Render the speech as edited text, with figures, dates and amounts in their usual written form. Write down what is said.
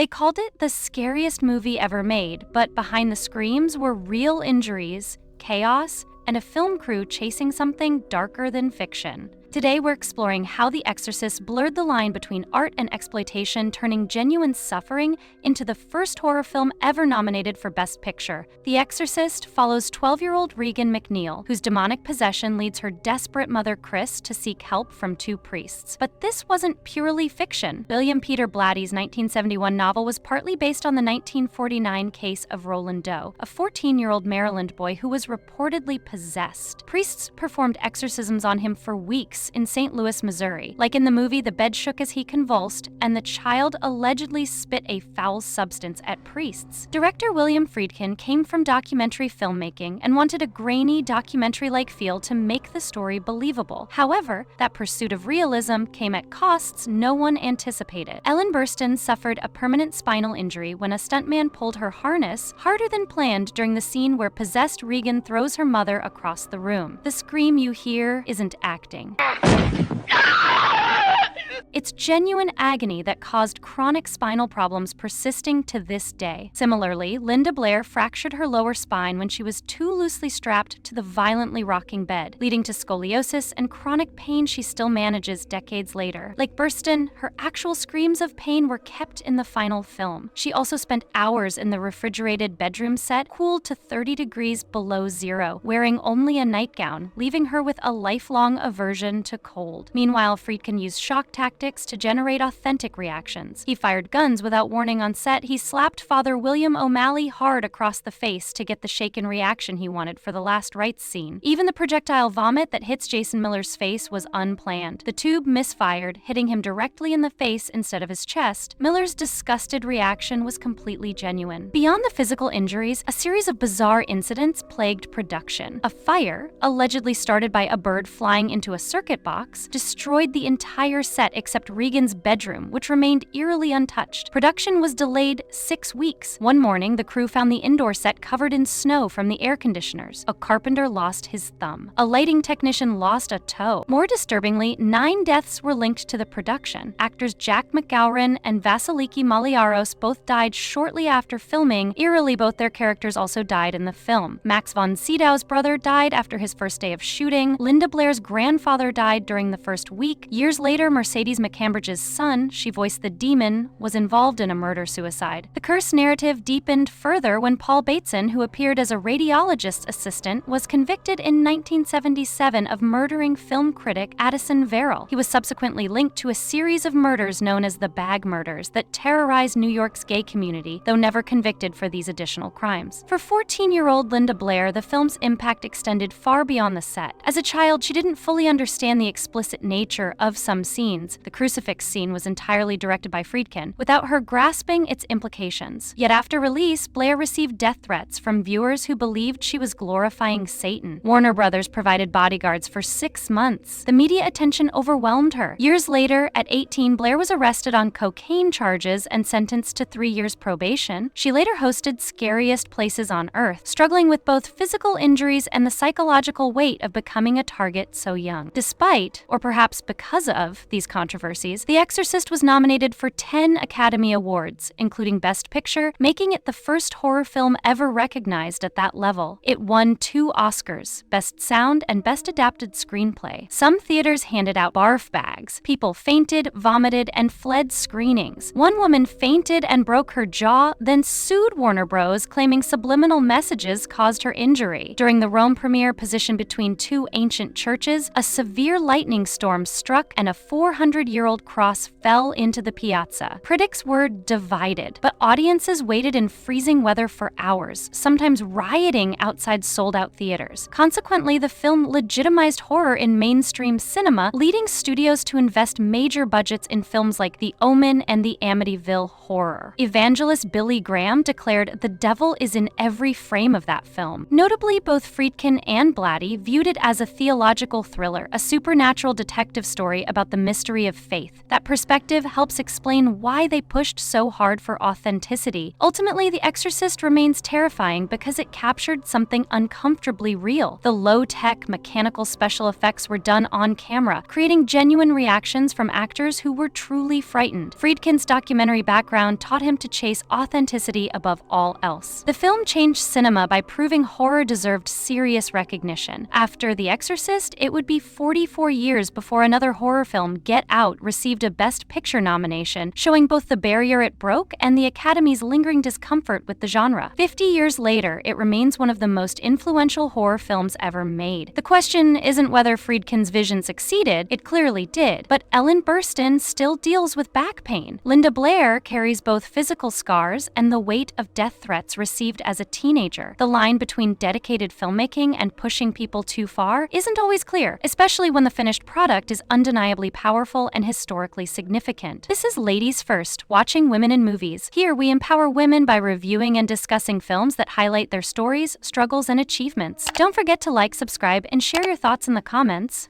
They called it the scariest movie ever made, but behind the screams were real injuries, chaos, and a film crew chasing something darker than fiction. Today, we're exploring how The Exorcist blurred the line between art and exploitation, turning genuine suffering into the first horror film ever nominated for Best Picture. The Exorcist follows 12-year-old Regan McNeil, whose demonic possession leads her desperate mother Chris to seek help from two priests. But this wasn't purely fiction. William Peter Blatty's 1971 novel was partly based on the 1949 case of Roland Doe, a 14-year-old Maryland boy who was reportedly possessed. Priests performed exorcisms on him for weeks in St. Louis, Missouri. Like in the movie, the bed shook as he convulsed, and the child allegedly spit a foul substance at priests. Director William Friedkin came from documentary filmmaking and wanted a grainy, documentary-like feel to make the story believable. However, that pursuit of realism came at costs no one anticipated. Ellen Burstyn suffered a permanent spinal injury when a stuntman pulled her harness harder than planned during the scene where possessed Regan throws her mother across the room. The scream you hear isn't acting. It's genuine agony that caused chronic spinal problems persisting to this day. Similarly, Linda Blair fractured her lower spine when she was too loosely strapped to the violently rocking bed, leading to scoliosis and chronic pain she still manages decades later. Like Burstyn, her actual screams of pain were kept in the final film. She also spent hours in the refrigerated bedroom set, cooled to 30 degrees below zero, wearing only a nightgown, leaving her with a lifelong aversion to cold. Meanwhile, Friedkin used shock tactics to generate authentic reactions. He fired guns without warning on set. He slapped Father William O'Malley hard across the face to get the shaken reaction he wanted for the last rites scene. Even the projectile vomit that hits Jason Miller's face was unplanned. The tube misfired, hitting him directly in the face instead of his chest. Miller's disgusted reaction was completely genuine. Beyond the physical injuries, a series of bizarre incidents plagued production. A fire, allegedly started by a bird flying into a circuit box, destroyed the entire set except Regan's bedroom, which remained eerily untouched. Production was delayed 6 weeks. One morning, the crew found the indoor set covered in snow from the air conditioners. A carpenter lost his thumb. A lighting technician lost a toe. More disturbingly, 9 deaths were linked to the production. Actors Jack McGowran and Vasiliki Maliaros both died shortly after filming. Eerily, both their characters also died in the film. Max von Sydow's brother died after his first day of shooting. Linda Blair's grandfather died during the first week. Years later, Mercedes McCambridge's son, she voiced the demon, was involved in a murder-suicide. The curse narrative deepened further when Paul Bateson, who appeared as a radiologist's assistant, was convicted in 1977 of murdering film critic Addison Verrill. He was subsequently linked to a series of murders known as the Bag Murders that terrorized New York's gay community, though never convicted for these additional crimes. For 14-year-old Linda Blair, the film's impact extended far beyond the set. As a child, she didn't fully understand the explicit nature of some scenes. The crucifix scene was entirely directed by Friedkin, without her grasping its implications. Yet after release, Blair received death threats from viewers who believed she was glorifying Satan. Warner Brothers provided bodyguards for 6 months. The media attention overwhelmed her. Years later, at 18, Blair was arrested on cocaine charges and sentenced to 3 years probation. She later hosted Scariest Places on Earth, struggling with both physical injuries and the psychological weight of becoming a target so young. Despite, or perhaps because of, these controversies, The Exorcist was nominated for 10 Academy Awards, including Best Picture, making it the first horror film ever recognized at that level. It won 2 Oscars, Best Sound and Best Adapted Screenplay. Some theaters handed out barf bags. People fainted, vomited, and fled screenings. One woman fainted and broke her jaw, then sued Warner Bros., claiming subliminal messages caused her injury. During the Rome premiere, positioned between 2 ancient churches, a severe lightning storm struck and a 400-year-old cross fell into the piazza. Critics were divided, but audiences waited in freezing weather for hours, sometimes rioting outside sold-out theaters. Consequently, the film legitimized horror in mainstream cinema, leading studios to invest major budgets in films like The Omen and the Amityville Horror. Evangelist Billy Graham declared the devil is in every frame of that film. Notably, both Friedkin and Blatty viewed it as a theological thriller, a supernatural detective story about the mystery degree of faith. That perspective helps explain why they pushed so hard for authenticity. Ultimately, The Exorcist remains terrifying because it captured something uncomfortably real. The low-tech, mechanical special effects were done on camera, creating genuine reactions from actors who were truly frightened. Friedkin's documentary background taught him to chase authenticity above all else. The film changed cinema by proving horror deserved serious recognition. After The Exorcist, it would be 44 years before another horror film, Get Out, received a Best Picture nomination, showing both the barrier it broke and the Academy's lingering discomfort with the genre. 50 years later, it remains one of the most influential horror films ever made. The question isn't whether Friedkin's vision succeeded, it clearly did, but Ellen Burstyn still deals with back pain. Linda Blair carries both physical scars and the weight of death threats received as a teenager. The line between dedicated filmmaking and pushing people too far isn't always clear, especially when the finished product is undeniably powerful and historically significant. This is Ladies First, watching women in movies. Here we empower women by reviewing and discussing films that highlight their stories, struggles, and achievements. Don't forget to like, subscribe, and share your thoughts in the comments.